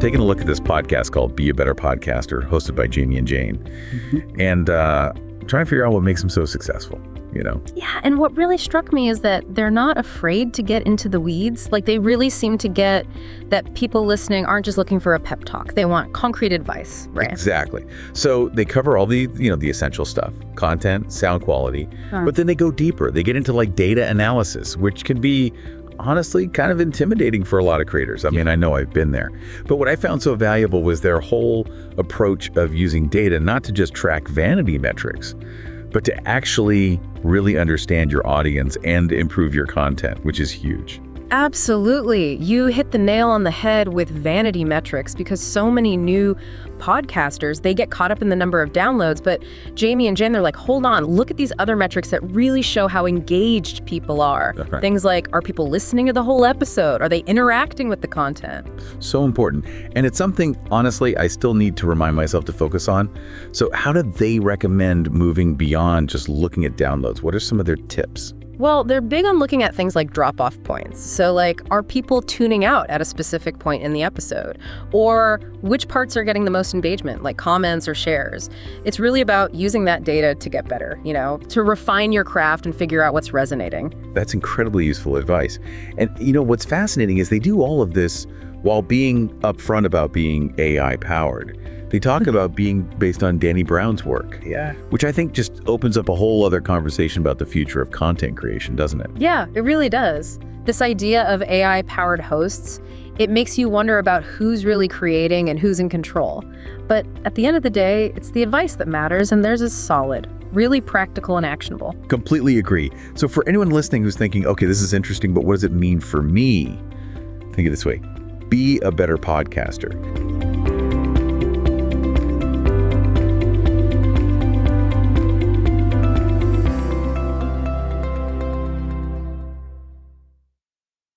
taking a look at this podcast called Be a Better Podcaster, hosted by Jamie and Jaayne, and trying to figure out what makes them so successful, Yeah, and what really struck me is that they're not afraid to get into the weeds. Like, they really seem to get that people listening aren't just looking for a pep talk. They want concrete advice, right? Exactly. So they cover all the essential stuff, content, sound quality, but then they go deeper. They get into like data analysis, which can be honestly kind of intimidating for a lot of creators. I mean, I know I've been there. But what I found so valuable was their whole approach of using data, not to just track vanity metrics, but to actually really understand your audience and improve your content, which is huge. Absolutely. You hit the nail on the head with vanity metrics, because so many new podcasters, they get caught up in the number of downloads. But Jamie and Jaayne, they're like, hold on, look at these other metrics that really show how engaged people are. Right. Things like, are people listening to the whole episode? Are they interacting with the content? So important. And it's something, honestly, I still need to remind myself to focus on. So how do they recommend moving beyond just looking at downloads? What are some of their tips? Well, they're big on looking at things like drop-off points. So like, are people tuning out at a specific point in the episode? Or which parts are getting the most engagement, like comments or shares? It's really about using that data to get better, to refine your craft and figure out what's resonating. That's incredibly useful advice. And what's fascinating is they do all of this while being upfront about being AI powered. They talk about being based on Danny Brown's work, which I think just opens up a whole other conversation about the future of content creation, doesn't it? Yeah, it really does. This idea of AI-powered hosts, it makes you wonder about who's really creating and who's in control. But at the end of the day, it's the advice that matters, and theirs is solid, really practical and actionable. Completely agree. So for anyone listening who's thinking, okay, this is interesting, but what does it mean for me? Think of it this way: be a better podcaster.